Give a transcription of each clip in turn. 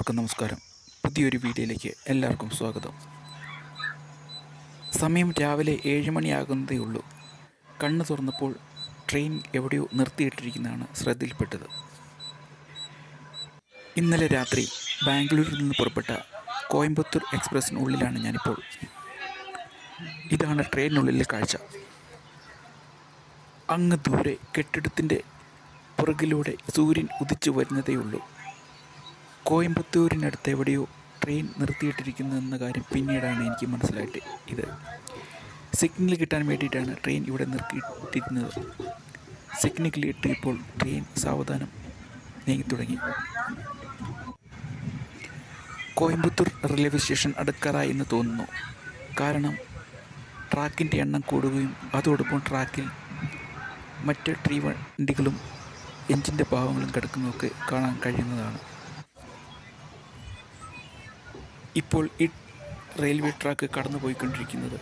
എല്ലാവർക്കും നമസ്കാരം. പുതിയൊരു വീഡിയോയിലേക്ക് എല്ലാവർക്കും സ്വാഗതം. സമയം രാവിലെ 7 മണിയാകുന്നതേ ഉള്ളൂ. കണ്ണ് തുറന്നപ്പോൾ ട്രെയിൻ എവിടെയോ നിർത്തിയിട്ടിരിക്കുന്നതാണ് ശ്രദ്ധയിൽപ്പെട്ടത്. ഇന്നലെ രാത്രി ബാംഗ്ലൂരിൽ നിന്ന് പുറപ്പെട്ട കോയമ്പത്തൂർ എക്സ്പ്രസ്സിനുള്ളിലാണ് ഞാനിപ്പോൾ. ഇതാണ് ട്രെയിനിനുള്ളിലെ കാഴ്ച. അങ്ങ് ദൂരെ കെട്ടിടത്തിൻ്റെ പുറകിലൂടെ സൂര്യൻ ഉദിച്ചു വരുന്നതേയുള്ളൂ. കോയമ്പത്തൂരിനടുത്ത് എവിടെയോ ട്രെയിൻ നിർത്തിയിട്ടിരിക്കുന്നതെന്ന കാര്യം പിന്നീടാണ് എനിക്ക് മനസ്സിലായിട്ട്. ഇത് സിഗ്നൽ കിട്ടാൻ വേണ്ടിയിട്ടാണ് ട്രെയിൻ ഇവിടെ നിർത്തിയിട്ടിരുന്നത്. സിഗ്നൽ ഇട്ട് ഇപ്പോൾ ട്രെയിൻ സാവധാനം നീങ്ങിത്തുടങ്ങി. കോയമ്പത്തൂർ റെയിൽവേ സ്റ്റേഷൻ അടുക്കാറായി എന്ന് തോന്നുന്നു. കാരണം ട്രാക്കിൻ്റെ എണ്ണം കൂടുകയും അതോടൊപ്പം ട്രാക്കിൽ മറ്റ് ട്രീ വണ്ടികളും എഞ്ചിൻ്റെ ഭാഗങ്ങളും കിടക്കുന്നതൊക്കെ കാണാൻ കഴിയുന്നതാണ്. ഇപ്പോൾ ഈ റെയിൽവേ ട്രാക്ക് കടന്നു പോയിക്കൊണ്ടിരിക്കുന്നത്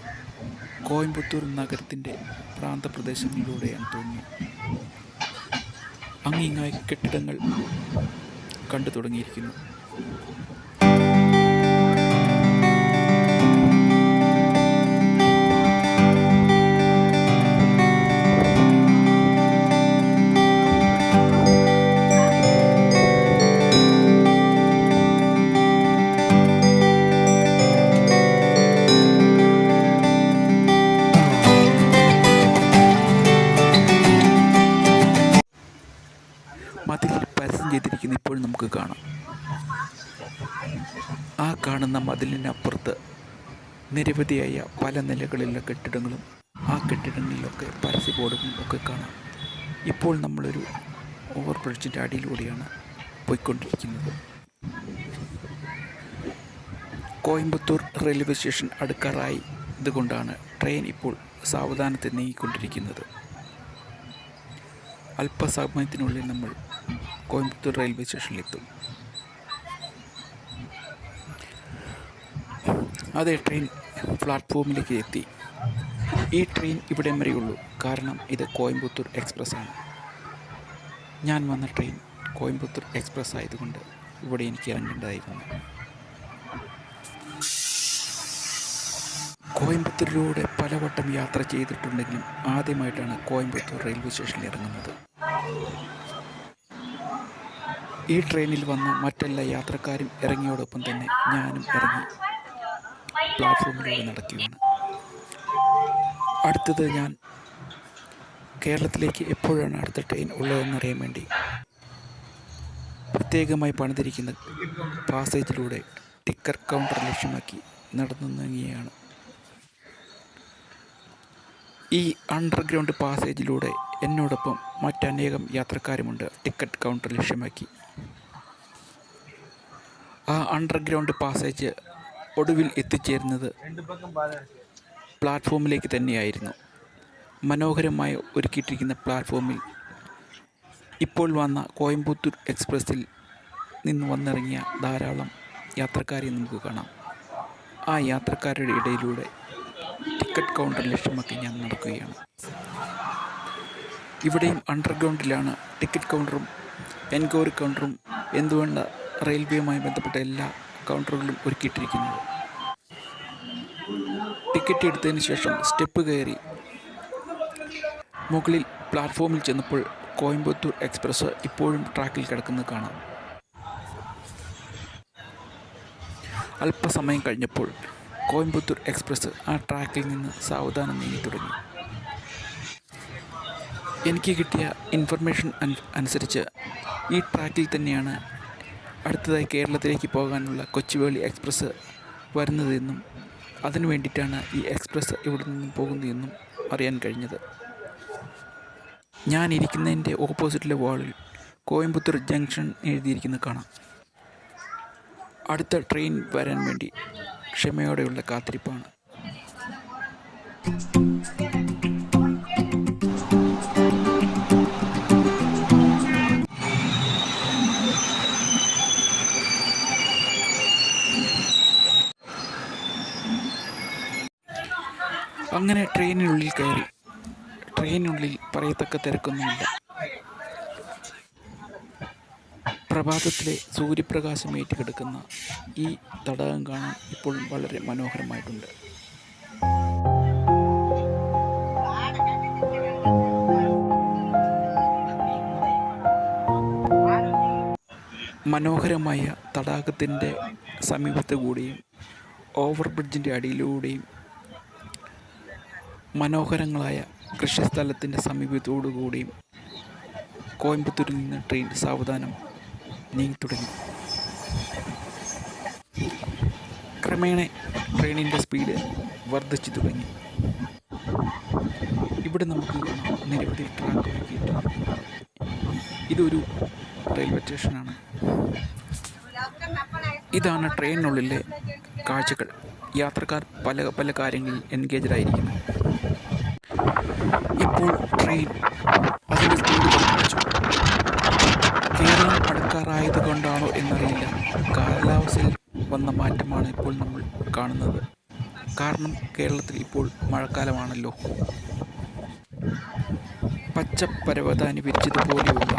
കോയമ്പത്തൂർ നഗരത്തിൻ്റെ പ്രാന്തപ്രദേശങ്ങളിലൂടെയാണ് തോന്നുന്നു. അങ്ങിങ്ങായി കെട്ടിടങ്ങൾ കണ്ടു തുടങ്ങിയിരിക്കുന്നു. മതിലിൽ പരസ്യം ചെയ്തിരിക്കുന്ന ഇപ്പോൾ നമുക്ക് കാണാം. ആ കാണുന്ന മതിലിനപ്പുറത്ത് നിരവധിയായ പല നിലകളിലുള്ള കെട്ടിടങ്ങളും ആ കെട്ടിടങ്ങളിലൊക്കെ പരസ്യ ബോർഡുകളും ഒക്കെ കാണാം. ഇപ്പോൾ നമ്മളൊരു ഓവർ ബ്രിഡ്ജിൻ്റെ അടിയിലൂടെയാണ് പോയിക്കൊണ്ടിരിക്കുന്നത്. കോയമ്പത്തൂർ റെയിൽവേ സ്റ്റേഷൻ അടുക്കാറായി ഇതുകൊണ്ടാണ് ട്രെയിൻ ഇപ്പോൾ സാവധാനത്തിൽ നീങ്ങിക്കൊണ്ടിരിക്കുന്നത്. അല്പസമയത്തിനുള്ളിൽ നമ്മൾ കോയമ്പത്തൂർ റെയിൽവേ സ്റ്റേഷനിലെത്തും. അതേ, ട്രെയിൻ പ്ലാറ്റ്ഫോമിലേക്ക് എത്തി. ഈ ട്രെയിൻ ഇവിടെ വരെയുള്ളൂ. കാരണം ഇത് കോയമ്പത്തൂർ എക്സ്പ്രസ് ആണ്. ഞാൻ വന്ന ട്രെയിൻ കോയമ്പത്തൂർ എക്സ്പ്രസ് ആയതുകൊണ്ട് ഇവിടെ എനിക്ക് ഇറങ്ങേണ്ടതായിരുന്നു. കോയമ്പത്തൂരിലൂടെ പലവട്ടം യാത്ര ചെയ്തിട്ടുണ്ടെങ്കിലും ആദ്യമായിട്ടാണ് കോയമ്പത്തൂർ റെയിൽവേ സ്റ്റേഷനിൽ ഇറങ്ങുന്നത്. ഈ ട്രെയിനിൽ വന്ന മറ്റെല്ലാ യാത്രക്കാരും ഇറങ്ങിയോടൊപ്പം തന്നെ ഞാനും ഇറങ്ങി പ്ലാറ്റ്ഫോമിലൂടെ നടക്കുകയാണ്. അടുത്തത് ഞാൻ കേരളത്തിലേക്ക് എപ്പോഴാണ് അടുത്ത ട്രെയിൻ ഉള്ളതെന്നറിയാൻ വേണ്ടി പ്രത്യേകമായി പണിതിരിക്കുന്ന പാസേജിലൂടെ ടിക്കറ്റ് കൗണ്ടർ ലക്ഷ്യമാക്കി നടന്നു നീങ്ങുകയാണ്. ഈ അണ്ടർഗ്രൗണ്ട് പാസേജിലൂടെ എന്നോടൊപ്പം മറ്റനേകം യാത്രക്കാരുമുണ്ട് ടിക്കറ്റ് കൗണ്ടർ ലക്ഷ്യമാക്കി. ആ അണ്ടർഗ്രൗണ്ട് പാസേജ് ഒടുവിൽ എത്തിച്ചേരുന്നത് പ്ലാറ്റ്ഫോമിലേക്ക് തന്നെയായിരുന്നു. മനോഹരമായി ഒരുക്കിയിട്ടിരിക്കുന്ന പ്ലാറ്റ്ഫോമിൽ ഇപ്പോൾ വന്ന കോയമ്പത്തൂർ എക്സ്പ്രസ്സിൽ നിന്ന് വന്നിറങ്ങിയ ധാരാളം യാത്രക്കാരെ നമുക്ക് കാണാം. ആ യാത്രക്കാരുടെ ഇടയിലൂടെ ടിക്കറ്റ് കൗണ്ടർ ലക്ഷ്യമാക്കി ഞാൻ നടക്കുകയാണ്. ഇവിടെയും അണ്ടർഗ്രൗണ്ടിലാണ് ടിക്കറ്റ് കൗണ്ടറും എൻക്വയറി കൗണ്ടറും എന്തുവേണ്ട റെയിൽവേയുമായി ബന്ധപ്പെട്ട എല്ലാ കൗണ്ടറുകളും ഒരുക്കിയിട്ടിരിക്കുന്നത്. ടിക്കറ്റ് എടുത്തതിന് ശേഷം സ്റ്റെപ്പ് കയറി മുകളിൽ പ്ലാറ്റ്ഫോമിൽ ചെന്നപ്പോൾ കോയമ്പത്തൂർ എക്സ്പ്രസ് ഇപ്പോഴും ട്രാക്കിൽ കിടക്കുന്നത് കാണാം. അല്പസമയം കഴിഞ്ഞപ്പോൾ കോയമ്പത്തൂർ എക്സ്പ്രസ് ആ ട്രാക്കിൽ നിന്ന് സാവധാനം നീങ്ങി തുടങ്ങി. എനിക്ക് കിട്ടിയ ഇൻഫർമേഷൻ അനുസരിച്ച് ഈ ട്രാക്കിൽ തന്നെയാണ് അടുത്തതായി കേരളത്തിലേക്ക് പോകാനുള്ള കൊച്ചുവേളി എക്സ്പ്രസ് വരുന്നതെന്നും അതിനു വേണ്ടിയിട്ടാണ് ഈ എക്സ്പ്രസ് ഇവിടെ നിന്നും പോകുന്നതെന്നും അറിയാൻ കഴിഞ്ഞത്. ഞാൻ ഇരിക്കുന്നതിൻ്റെ ഓപ്പോസിറ്റിലെ വാളിൽ കോയമ്പത്തൂർ ജംഗ്ഷൻ എഴുതിയിരിക്കുന്നത് കാണാം. അടുത്ത ട്രെയിൻ വരാൻ വേണ്ടി ക്ഷമയോടെയുള്ള കാത്തിരിപ്പാണ്. അങ്ങനെ ട്രെയിനിനുള്ളിൽ കയറി. ട്രെയിനിനുള്ളിൽ പറയത്തക്ക തിരക്കൊന്നുമില്ല. പ്രഭാതത്തിലെ സൂര്യപ്രകാശം ഏറ്റുകിടക്കുന്ന ഈ തടാകം കാണാൻ ഇപ്പോഴും വളരെ മനോഹരമായിട്ടുണ്ട്. മനോഹരമായ തടാകത്തിൻ്റെ സമീപത്തു കൂടിയും ഓവർ ബ്രിഡ്ജിൻ്റെ അടിയിലൂടെയും മനോഹരങ്ങളായ കൃഷിസ്ഥലത്തിൻ്റെ സമീപത്തോടു കൂടിയും കോയമ്പത്തൂരിൽ നിന്ന് ട്രെയിൻ സാവധാനം നീങ്ങിത്തുടങ്ങി. ക്രമേണ ട്രെയിനിൻ്റെ സ്പീഡ് വർദ്ധിച്ചു തുടങ്ങി. ഇവിടെ നമുക്ക് നിരവധി ട്രാക്ക് ഒരുക്കിയിട്ടുണ്ട്. ഇതൊരു റെയിൽവേ സ്റ്റേഷനാണ്. ഇതാണ് ട്രെയിനിനുള്ളിലെ കാഴ്ചകൾ. യാത്രക്കാർ പല പല കാര്യങ്ങളിൽ എൻഗേജഡായിരിക്കുന്നു. ഇപ്പോൾ ട്രെയിൻ അതിൻ്റെ സ്പീഡ് വർദ്ധിപ്പിച്ചു. കേരളം അടുക്കാറായത് കൊണ്ടാണോ എന്നറിയില്ല, കാലാവസ്ഥയിൽ വന്ന മാറ്റമാണ് ഇപ്പോൾ നമ്മൾ കാണുന്നത്. കാരണം കേരളത്തിൽ ഇപ്പോൾ മഴക്കാലമാണല്ലോ. പച്ച പരവതാനി വിരിച്ചതുപോലെയുള്ള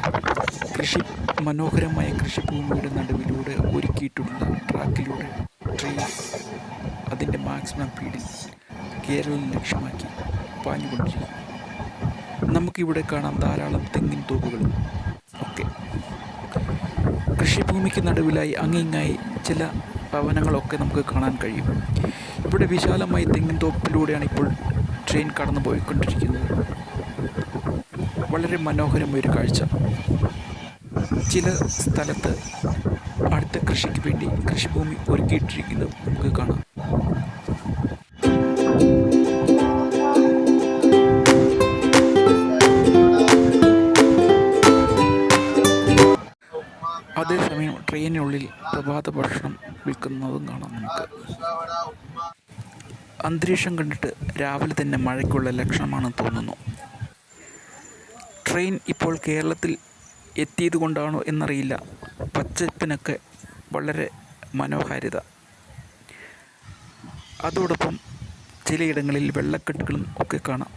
മനോഹരമായ കൃഷിഭൂമിയുടെ നടുവിലൂടെ ഒരുക്കിയിട്ടുള്ള ട്രാക്കിലൂടെ ട്രെയിൻ അതിൻ്റെ മാക്സിമം സ്പീഡിൽ കേരളം ലക്ഷ്യമാക്കി പാഞ്ഞുകൊണ്ടിരിക്കും. നമുക്കിവിടെ കാണാം ധാരാളം തെങ്ങിൻ തോപ്പുകളും ഒക്കെ. കൃഷിഭൂമിക്ക് നടുവിലായി അങ്ങിങ്ങായി ചില ഭവനങ്ങളൊക്കെ നമുക്ക് കാണാൻ കഴിയും. ഇവിടെ വിശാലമായ തെങ്ങിൻ തോപ്പിലൂടെയാണ് ഇപ്പോൾ ട്രെയിൻ കടന്നു പോയിക്കൊണ്ടിരിക്കുന്നത്. വളരെ മനോഹരമായൊരു കാഴ്ച. ചില സ്ഥലത്ത് അടുത്ത കൃഷിക്ക് വേണ്ടി കൃഷിഭൂമി ഒരുക്കിയിട്ടിരിക്കുന്നത് നമുക്ക് കാണാം. അതേസമയം ട്രെയിനിനുള്ളിൽ പ്രഭാത ഭക്ഷണം വിൽക്കുന്നതും കാണാം നമുക്ക്. അന്തരീക്ഷം കണ്ടിട്ട് രാവിലെ തന്നെ മഴയ്ക്കുള്ള ലക്ഷണമാണെന്ന് തോന്നുന്നു. ട്രെയിൻ ഇപ്പോൾ കേരളത്തിൽ എത്തിയത് കൊണ്ടാണോ എന്നറിയില്ല, പച്ചപ്പിനൊക്കെ വളരെ മനോഹാരിത. അതോടൊപ്പം ചിലയിടങ്ങളിൽ വെള്ളക്കെട്ടുകളും ഒക്കെ കാണാം.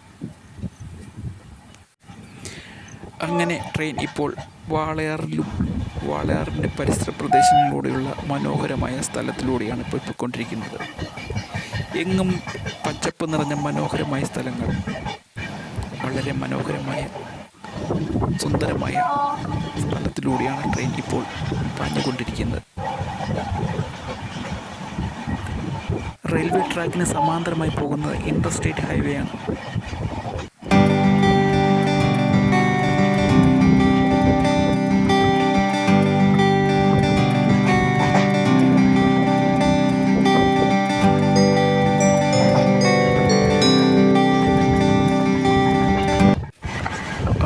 അങ്ങനെ ട്രെയിൻ ഇപ്പോൾ വാളയാറിൻ്റെ പരിസര പ്രദേശങ്ങളിലൂടെയുള്ള മനോഹരമായ സ്ഥലത്തിലൂടെയാണ് ഇപ്പോൾ പോയിക്കൊണ്ടിരിക്കുന്നത്. എങ്ങും പച്ചപ്പ് നിറഞ്ഞ മനോഹരമായ സ്ഥലങ്ങൾ, വളരെ മനോഹരമായ സുന്ദരമായ സ്ഥലത്തിലൂടെയാണ് ട്രെയിൻ ഇപ്പോൾ പാഞ്ഞുകൊണ്ടിരിക്കുന്നത്. റെയിൽവേ ട്രാക്കിന് സമാന്തരമായി പോകുന്നത് ഇൻ്റർസ്റ്റേറ്റ് ഹൈവേ ആണ്.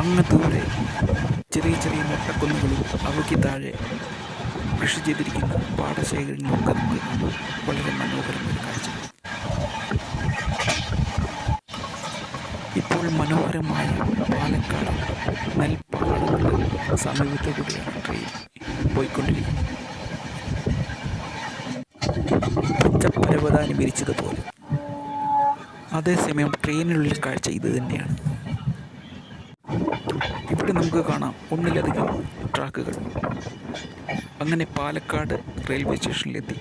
അങ്ങ് ദൂരെ ചെറിയ ചെറിയ മൊട്ടക്കുന്നുകളും അവയ്ക്ക് താഴെ കൃഷി ചെയ്തിരിക്കുന്ന പാടശേഖരങ്ങളൊക്കെ നമുക്ക് വളരെ മനോഹരമായ കാഴ്ച. ഇപ്പോൾ മനോഹരമായ പാലക്കാട് നെൽപ്പാടങ്ങളുടെ സമീപത്തുകൂടിയാണ് ട്രെയിൻ പോയിക്കൊണ്ടിരിക്കുന്നത്. പച്ചപ്പരവതാനി വിരിച്ചതുപോലെ. അതേസമയം ട്രെയിനിനുള്ളിൽ കാഴ്ച ഇത് തന്നെയാണ്. ഇവിടെ നമുക്ക് കാണാം ഒന്നിലധികം ട്രാക്കുകൾ. അങ്ങനെ പാലക്കാട് റെയിൽവേ സ്റ്റേഷനിലെത്തി.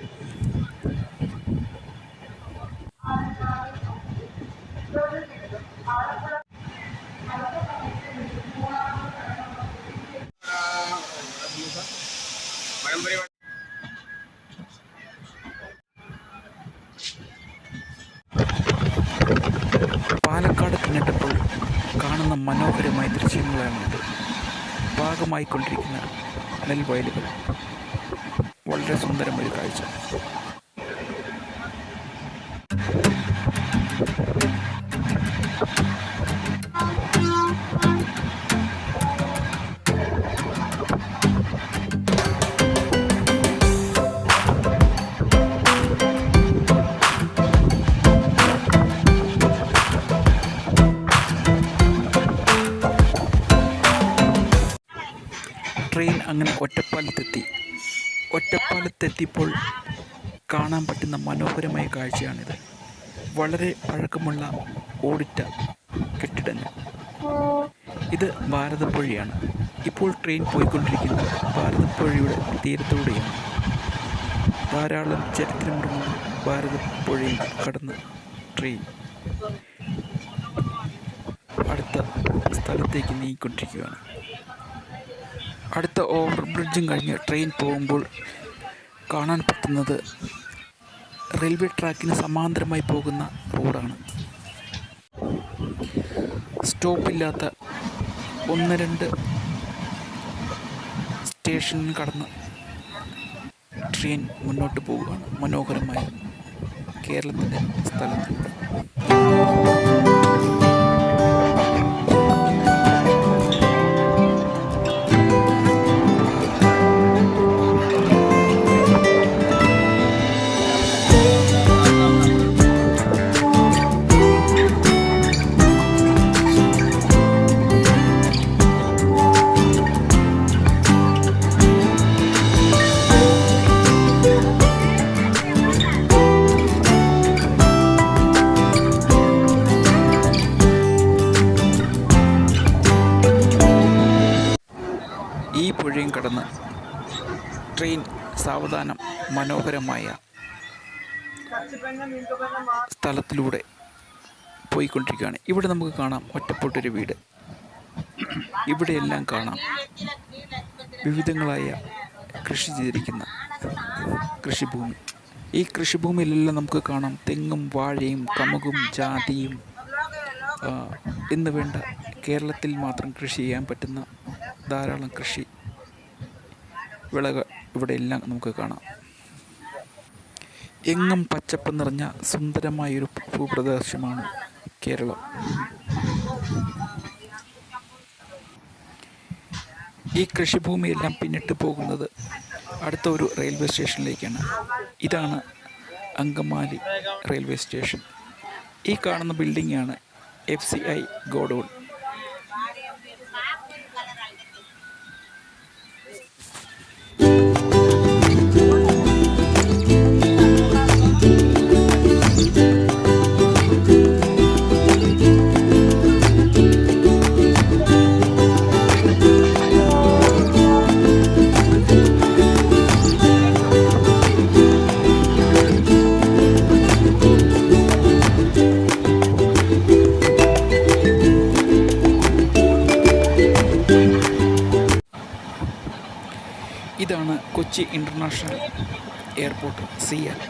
പാലക്കാട് പിന്നിട്ടപ്പോൾ കാണുന്ന മനോഹരമായ ദൃശ്യങ്ങളാണിത്. പാകമായിക്കൊണ്ടിരിക്കുന്ന നെൽവയലുകൾ, വളരെ സുന്ദരമായ കാഴ്ച. ട്രെയിൻ അങ്ങനെ ഒറ്റപ്പാലത്തെത്തിയപ്പോൾ കാണാൻ പറ്റുന്ന മനോഹരമായ കാഴ്ചയാണിത്. വളരെ പഴക്കമുള്ള ഓടിട്ട കെട്ടിടങ്ങൾ. ഇത് ഭാരതപ്പുഴയാണ്. ഇപ്പോൾ ട്രെയിൻ പോയിക്കൊണ്ടിരിക്കുന്നത് ഭാരതപ്പുഴയുടെ തീരത്തൂടെയാണ്. ധാരാളം ചരിത്രമുറങ്ങുന്ന ഭാരതപ്പുഴയും കടന്ന് ട്രെയിൻ അടുത്ത സ്ഥലത്തേക്ക് നീങ്ങിക്കൊണ്ടിരിക്കുകയാണ്. അടുത്ത ഓവർ ബ്രിഡ്ജും കഴിഞ്ഞ് ട്രെയിൻ പോകുമ്പോൾ കാണാൻ പറ്റുന്നത് റെയിൽവേ ട്രാക്കിന് സമാന്തരമായി പോകുന്ന റോഡാണ്. സ്റ്റോപ്പില്ലാത്ത 1-2 സ്റ്റേഷൻ കടന്ന് ട്രെയിൻ മുന്നോട്ട് പോവുകയാണ് മനോഹരമായ കേരളത്തിൻ്റെ സ്ഥലത്തിലൂടെ. ഈ പുഴയും കടന്ന് ട്രെയിൻ സാവധാനം മനോഹരമായ സ്ഥലത്തിലൂടെ പോയിക്കൊണ്ടിരിക്കുകയാണ്. ഇവിടെ നമുക്ക് കാണാം ഒറ്റപ്പെട്ടൊരു വീട്. ഇവിടെയെല്ലാം കാണാം വിവിധങ്ങളായ കൃഷി ചെയ്തിരിക്കുന്ന കൃഷിഭൂമി. ഈ കൃഷിഭൂമിയിലെല്ലാം നമുക്ക് കാണാം തെങ്ങും വാഴയും കമുകും ജാതിയും എന്ന് വേണ്ട കേരളത്തിൽ മാത്രം കൃഷി ചെയ്യാൻ പറ്റുന്ന ധാരാളം കൃഷി വിളകൾ ഇവിടെയെല്ലാം നമുക്ക് കാണാം. എങ്ങും പച്ചപ്പ് നിറഞ്ഞ സുന്ദരമായൊരു ഭൂപ്രദേശമാണ് കേരളം. ഈ കൃഷിഭൂമിയെല്ലാം പിന്നിട്ട് പോകുന്നത് അടുത്ത ഒരു റെയിൽവേ സ്റ്റേഷനിലേക്കാണ്. ഇതാണ് അങ്കമാലി റെയിൽവേ സ്റ്റേഷൻ. ഈ കാണുന്ന ബിൽഡിംഗാണ് FCI ഗോഡൗൺ. ഇതാണ് കൊച്ചി ഇൻ്റർനാഷണൽ എയർപോർട്ട് CL.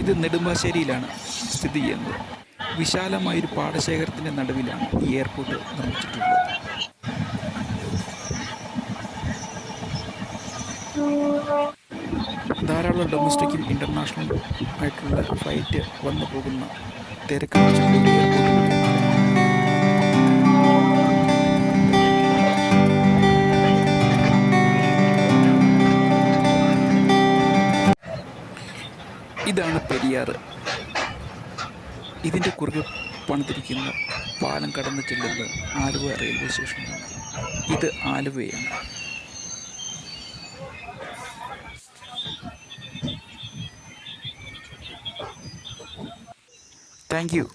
ഇത് നെടുമ്പാശ്ശേരിയിലാണ് സ്ഥിതി ചെയ്യുന്നത്. വിശാലമായൊരു പാടശേഖരത്തിൻ്റെ നടുവിലാണ് ഈ എയർപോർട്ട് നിർമ്മിച്ചിട്ടുള്ളത്. ധാരാളം ഡൊമസ്റ്റിക്കും ഇൻ്റർനാഷണൽ ആയിട്ടുള്ള ഫ്ലൈറ്റ് വന്നു പോകുന്ന തിരക്ക് എയർപോർട്ട്. ഇതാണ് പെരിയാർ. ഇതിൻ്റെ കുറുകെ പണിതിരിക്കുന്ന പാലം കടന്നു ചെല്ലുന്നത് ആലുവ റെയിൽവേ സ്റ്റേഷനിലാണ്. ഇത് ആലുവയാണ്. Thank you